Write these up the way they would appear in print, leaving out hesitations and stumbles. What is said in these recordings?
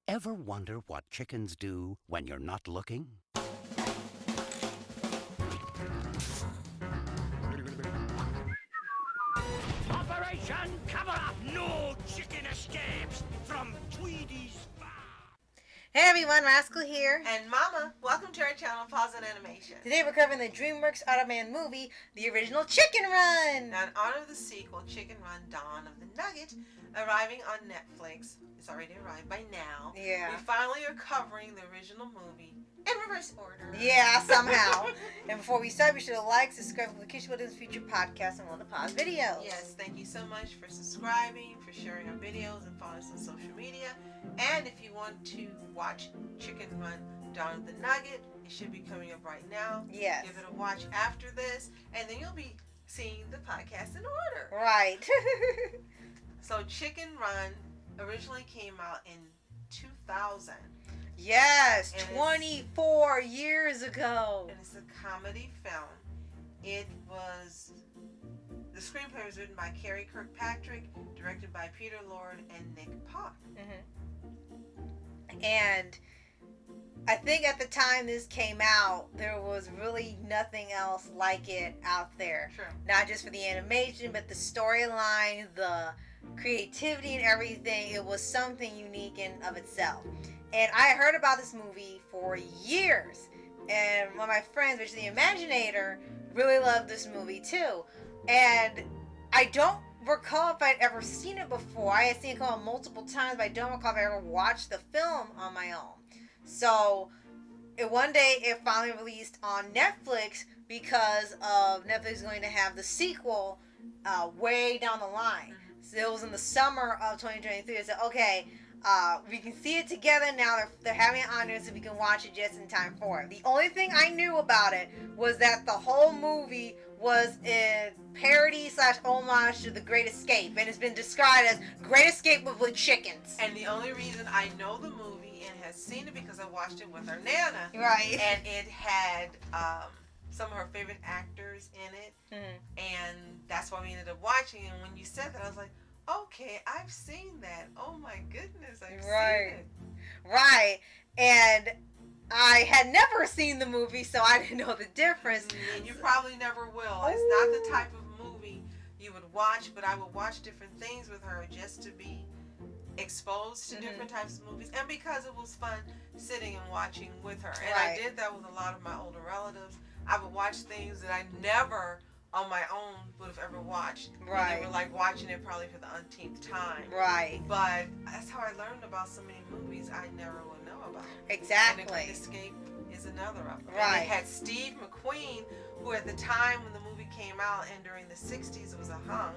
Ever wonder what chickens do when you're not looking? Operation Cover Up! No chicken escapes from Tweedy's farm! Hey everyone, Rascal here. And Mama, welcome to our channel, Paws On Animation. Today we're covering the DreamWorks Ardaman movie, the original Chicken Run. Now, in honor of the sequel, Chicken Run Dawn of the Nugget, arriving on Netflix, it's already arrived by now. Yeah. We finally are covering the original movie in reverse order. Yeah, somehow. And before we start, be sure to like, subscribe, and notification buttons for future podcasts and all the pause videos. Yes, thank you so much for subscribing, for sharing our videos, and following us on social media. And if you want to watch Chicken Run Dawn of the Nugget, it should be coming up right now. Yes. Give it a watch after this, and then you'll be seeing the podcast in order. Right. So Chicken Run originally came out in 2000. Yes, And 24 years ago. And it's a comedy film. The screenplay was written by Carrie Kirkpatrick, directed by Peter Lord and Nick Popp. And I think at the time this came out, there was really nothing else like it out there. True. Not just for the animation, but the storyline, the creativity and everything. It was something unique in of itself. And I heard about this movie for years. And one of my friends, which is the Imaginator, really loved this movie too. And I don't recall if I'd ever seen it before. I had seen it come out multiple times, but I don't recall if I ever watched the film on my own. So one day it finally released on Netflix because of Netflix going to have the sequel way down the line. So it was in the summer of 2023. I said, okay, we can see it together now. They're having it on there so we can watch it just in time for it. The only thing I knew about it was that the whole movie was a parody / homage to The Great Escape, and it's been described as Great Escape with chickens. And the only reason I know the movie and have seen it because I watched it with our Nana. Right. And it had some of her favorite actors in it. And that's why we ended up watching it. And when you said that, I was like, okay, I've seen that. Oh my goodness, I've seen it. Right. And I had never seen the movie, so I didn't know the difference. And you probably never will. It's not the type of movie you would watch, but I would watch different things with her just to be exposed to different types of movies, and because it was fun sitting and watching with her. And I did that with a lot of my older relatives. I would watch things that I never on my own would have ever watched. Right. And they were like watching it probably for the umpteenth time. Right. But that's how I learned about so many movies I never would know about. Exactly. And The Great Escape is another of them. Right. And it had Steve McQueen, who at the time when the movie came out and during the 60s was a hunk.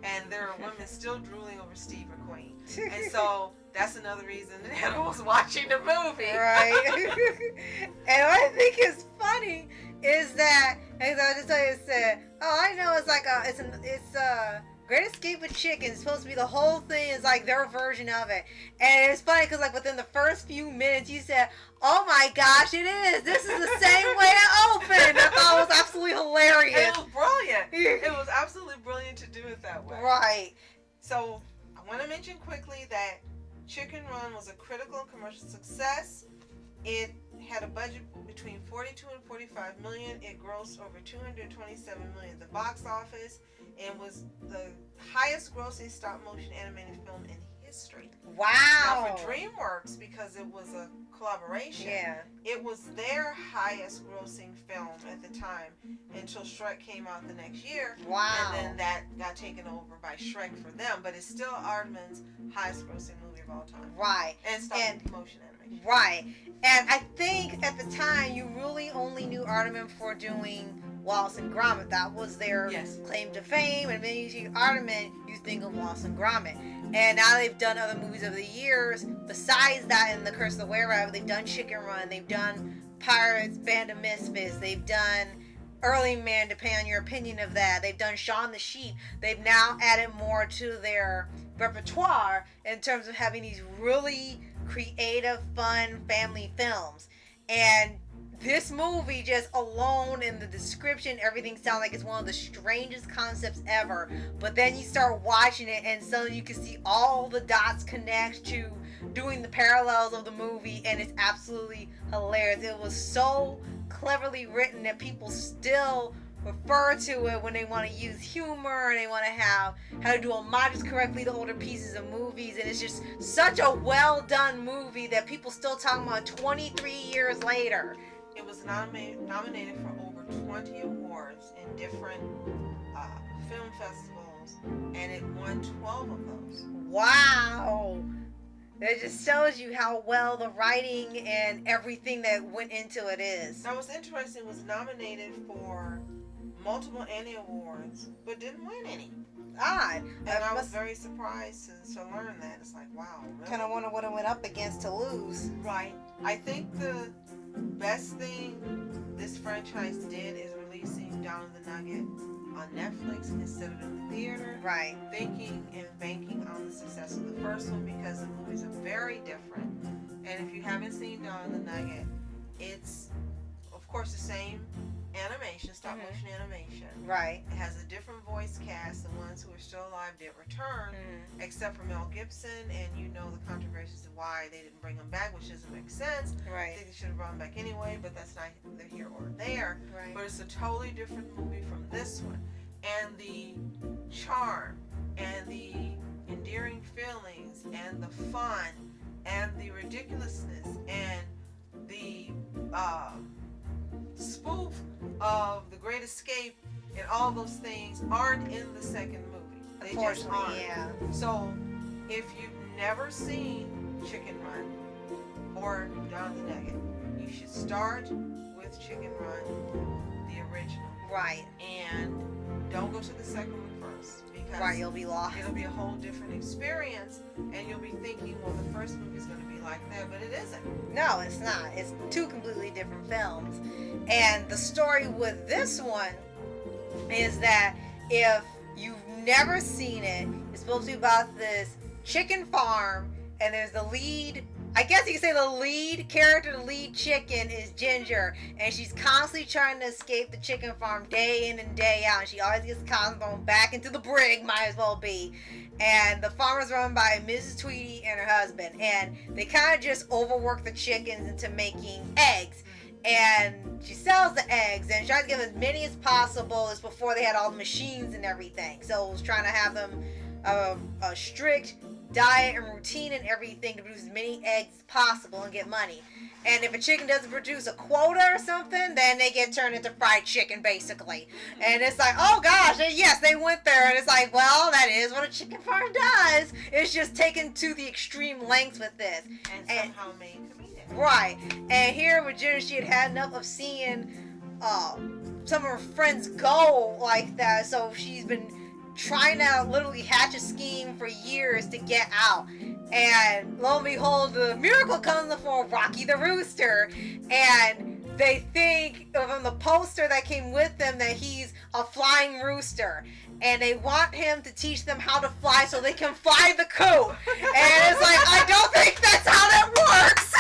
And there are women still drooling over Steve McQueen. And so that's another reason that Hannah was watching the movie. Right. And what I think is funny is that, as I just said, oh, I know it's like it's a Great Escape with Chickens. It's supposed to be the whole thing is like their version of it. And it's funny because like within the first few minutes you said, oh my gosh, it is. This is the same way it opened. I thought it was absolutely hilarious. It was brilliant. It was absolutely brilliant to do it that way. Right. So I want to mention quickly that Chicken Run was a critical and commercial success. It had a budget between 42 and 45 million. It grossed over 227 million at the box office and was the highest grossing stop motion animated film in history. Wow. Now for DreamWorks, because it was a collaboration, it was their highest grossing film at the time until Shrek came out the next year. Wow. And then that got taken over by Shrek for them, but it's still Aardman's highest grossing movie of all time. Right. And stop motion animation. Right. And I think at the time you really only knew Ardaman for doing Wallace and Gromit. That was their claim to fame. And then you see Ardaman, you think of Wallace and Gromit. And now they've done other movies over the years. Besides that, in The Curse of the Were-Rabbit, they've done Chicken Run. They've done Pirates, Band of Misfits. They've done Early Man, depending on your opinion of that. They've done Shaun the Sheep. They've now added more to their repertoire in terms of having these really creative, fun family films. And this movie, just alone in the description, everything sounds like it's one of the strangest concepts ever. But then you start watching it, and suddenly you can see all the dots connect to doing the parallels of the movie, and it's absolutely hilarious. It was so cleverly written that people still refer to it when they want to use humor and they want to have how to do homages correctly to older pieces of movies, and it's just such a well done movie that people still talking about 23 years later. It was nominated for over 20 awards in different film festivals, and it won 12 of those. Wow. That just shows you how well the writing and everything that went into it is. Now, what's interesting, it was nominated for multiple Annie Awards, but didn't win any. Odd. And I was very surprised to learn that. It's like, wow. Really? Kind of wonder what it went up against to lose. Right. I think the best thing this franchise did is releasing Down the Nugget on Netflix instead of in the theater. Right. Thinking and banking on the success of the first one, because the movies are very different. And if you haven't seen Down the Nugget, it's, of course, the same animation, stop motion animation. Right. It has a different voice cast. The ones who are still alive did return, except for Mel Gibson, and you know the controversies of why they didn't bring him back, which doesn't make sense. Right. I think they should have brought him back anyway, but that's neither here or there. Right. But it's a totally different movie from this one. And the charm and the endearing feelings and the fun and the ridiculousness and the spoof of The Great Escape and all those things aren't in the second movie. They just aren't. Yeah. So if you've never seen Chicken Run or Down the Nugget, you should start with Chicken Run, the original. Right. And don't go to the second one first, because Right, you'll be lost. it'll be a whole different experience, and you'll be thinking, well, the first movie is going to be like that, but it isn't. No, it's not. It's two completely different films. And the story with this one is that if you've never seen it, it's supposed to be about this chicken farm, and there's the lead, I guess you could say the lead character, the lead chicken is Ginger, and she's constantly trying to escape the chicken farm day in and day out, and she always gets caught thrown back into the brig, might as well be. And the farm is run by Mrs. Tweedy and her husband, and they kind of just overwork the chickens into making eggs. And she sells the eggs and tries to get as many as possible as before they had all the machines and everything. So it was trying to have them a strict diet and routine and everything to produce as many eggs as possible and get money. And if a chicken doesn't produce a quota or something, then they get turned into fried chicken, basically. And it's like, oh gosh, yes, they went there. And it's like, well, that is what a chicken farm does. It's just taken to the extreme lengths with this. And somehow made comedic. Right. And here with Jenna, she had enough of seeing some of her friends go like that. So she's been trying to literally hatch a scheme for years to get out. And lo and behold, the miracle comes in the form of Rocky the Rooster. And they think from the poster that came with them that he's a flying rooster. And they want him to teach them how to fly so they can fly the coop. And it's like, I don't think that's how that works.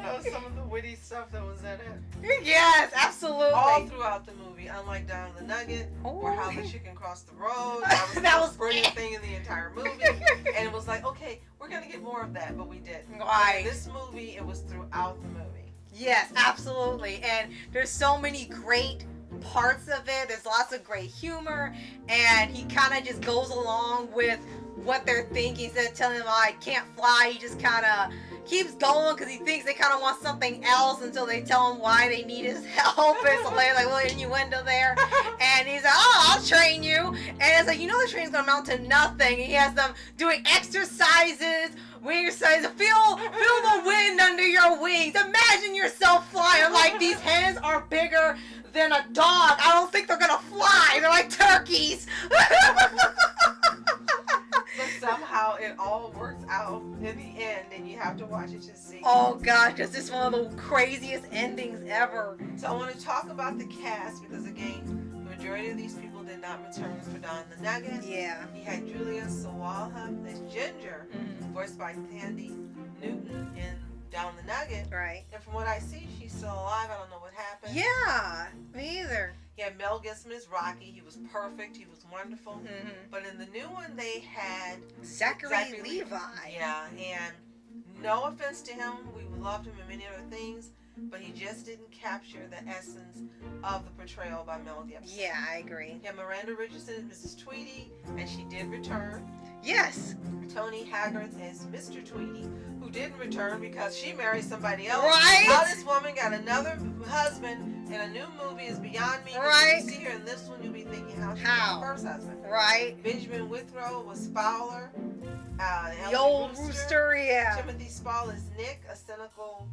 That was some of the witty stuff that was in it. Yes, absolutely. All throughout the movie, unlike Down the Nugget, or how the chicken crossed the road. That was the most brilliant thing in the entire movie. And it was like, okay, we're going to get more of that, but we didn't. Right. In this movie, it was throughout the movie. Yes, absolutely. And there's so many great parts of it. There's lots of great humor. And he kind of just goes along with what they're thinking. Instead of telling them, oh, I can't fly, he just kind of keeps going because he thinks they kind of want something else until they tell him why they need his help. It's hilarious, like a little innuendo there. And he's like, oh, I'll train you. And it's like, you know the training's going to amount to nothing. He has them doing exercises, wing exercises. Feel the wind under your wings. Imagine yourself flying. Like, these hens are bigger than a dog. I don't think they're going to fly. They're like turkeys. But somehow it all works out in the end, and you have to watch it to see. Oh gosh, this is one of the craziest endings ever. So I want to talk about the cast, because again, the majority of these people did not return for Down the Nugget. Yeah. He had Julia SOFHAB as Ginger, voiced by Tandy Newton in Down the Nugget. Right. And from what I see, she's still alive. I don't know what happened. Yeah, me either. Yeah, Mel Gibson is Rocky. He was perfect. He was wonderful. Mm-hmm. But in the new one, they had Zachary Levi. Yeah, and no offense to him, we loved him in many other things, but he just didn't capture the essence of the portrayal by Mel Gibson. Yeah, I agree. Yeah, Miranda Richardson is Mrs. Tweedy, and she did return. Yes. Tony Haggard is Mr. Tweedy, who didn't return because she married somebody else. Right. How this woman got another husband in a new movie is beyond me. Right. You see her in this one, you'll be thinking how she How? got her first husband. Right. Benjamin Withrow was Fowler. The old rooster, yeah. Timothy Spall is Nick, a cynical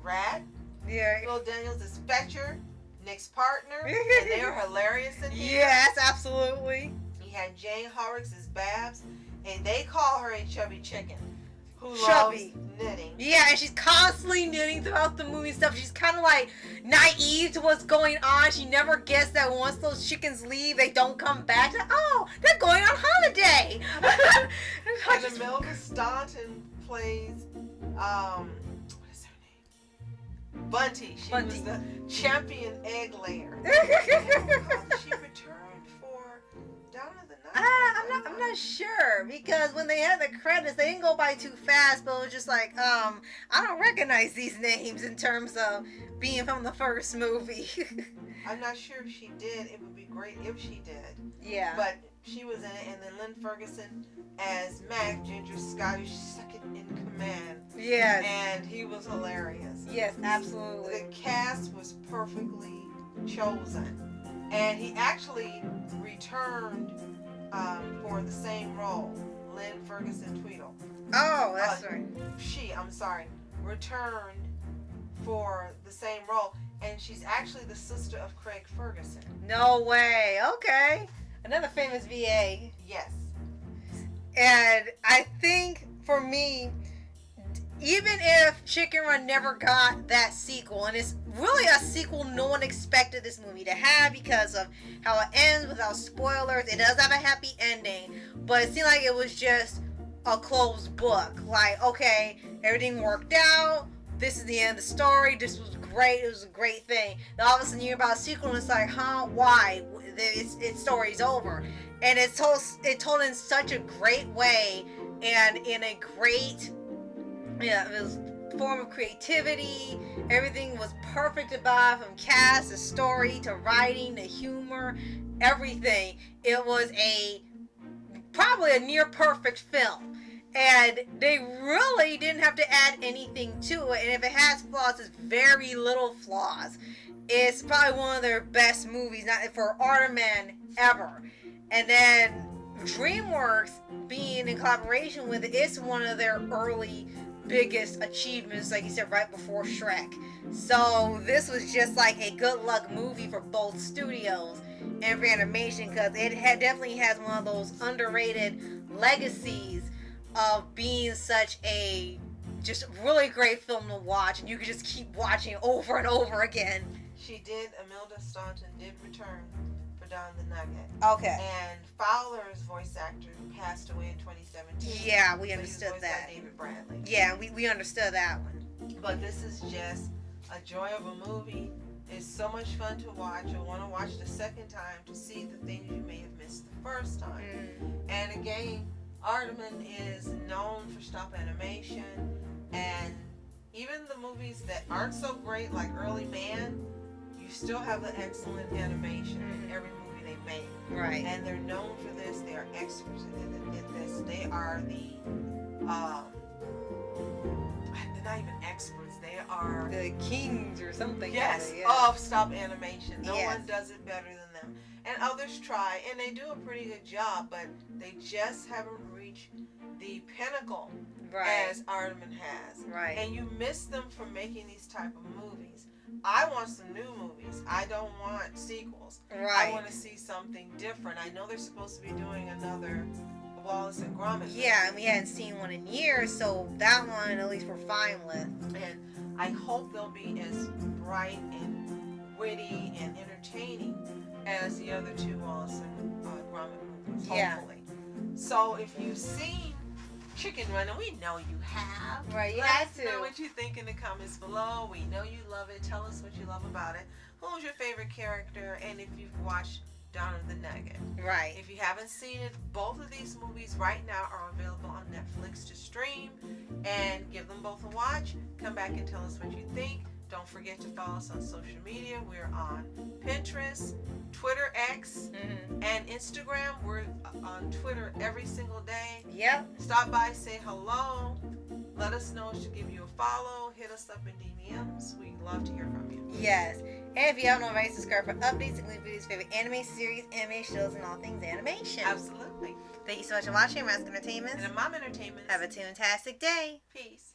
rat. Yeah. Will Daniels is Fetcher, Nick's partner, and they're hilarious in here. Yes, absolutely. He had Jane Horrocks as Babs, and they call her a chubby chicken who Chubby. loves knitting. Yeah, and she's constantly knitting throughout the movie and stuff. She's kind of like naive to what's going on. She never gets that once those chickens leave, they don't come back. Like, oh, they're going on holiday. And Imelda Staunton plays, what is her name? Bunty. She was the champion egg layer. She returned for Dawn of the Night. I'm not sure, because when they had the credits, they didn't go by too fast, but it was just like, I don't recognize these names in terms of being from the first movie. I'm not sure if she did. It would be great if she did. Yeah. But she was in it, and then Lynn Ferguson as Mac, Ginger Scottish, second in command. Yes. And he was hilarious. Yes, absolutely. The cast was perfectly chosen. And he actually returned for the same role, Lynn Ferguson Tweedle. Oh, that's right. Returned for the same role. And she's actually the sister of Craig Ferguson. No way. Okay. Another famous VA. Yes. And I think for me, even if Chicken Run never got that sequel, and it's really a sequel no one expected this movie to have because of how it ends without spoilers. It does have a happy ending, but it seemed like it was just a closed book. Like, okay, everything worked out. This is the end of the story. This was great. It was a great thing. Then all of a sudden you hear about a sequel and it's like, huh? Why? Its story's over. And it told in such a great way and in a great, it was form of creativity. Everything was perfect about it, from cast to story to writing to humor, everything. It was probably a near perfect film. And they really didn't have to add anything to it. And if it has flaws, it's very little flaws. It's probably one of their best movies, not for Ardaman ever. And then DreamWorks being in collaboration with it, it's one of their early biggest achievements, like you said, right before Shrek. So this was just like a good luck movie for both studios and for animation, because it definitely has one of those underrated legacies of being such a just really great film to watch, and you could just keep watching over and over again. Imelda Staunton did return for Dawn of the Nugget. Okay. And Fowler's voice actor passed away in 2017. Yeah, we understood that. David Bradley. Yeah, we understood that one. But this is just a joy of a movie. It's so much fun to watch. You'll want to watch the second time to see the things you may have missed the first time. And again, Ardaman is known for stop animation, and even the movies that aren't so great, like Early Man, you still have the excellent animation in every movie they make. Right. And they're known for this. They are experts at this. They are the, they're not even experts. They are the kings or something. Yes, yeah. Of stop animation. No Yes. one does it better than them. And others try, and they do a pretty good job, but they just haven't reached the pinnacle as Aardman has. Right. And you miss them from making these type of movies. I want some new movies. I don't want sequels. Right. I want to see something different. I know they're supposed to be doing another Wallace and Gromit movie. Yeah, and we hadn't seen one in years, so that one at least we're fine with. And I hope they'll be as bright and witty and entertaining as the other two Wallace and Gromit movies, hopefully. Yeah. So if you've seen Chicken Run, and we know you have. Right, you Let had us to. know what you think in the comments below. We know you love it. Tell us what you love about it. Who's your favorite character? And if you've watched Dawn of the Nugget. Right. If you haven't seen it, both of these movies right now are available on Netflix to stream. And give them both a watch. Come back and tell us what you think. Don't forget to follow us on social media. We're on Pinterest, Twitter X, and Instagram. We're on Twitter every single day. Yep. Stop by, say hello. Let us know to give you a follow. Hit us up in DMs. We'd love to hear from you. Yes. And if you haven't already, subscribe for updates, including videos, favorite anime series, anime shows, and all things animation. Absolutely. Thank you so much for watching Mask Entertainment. And Mom Entertainment. Have a fantastic day. Peace.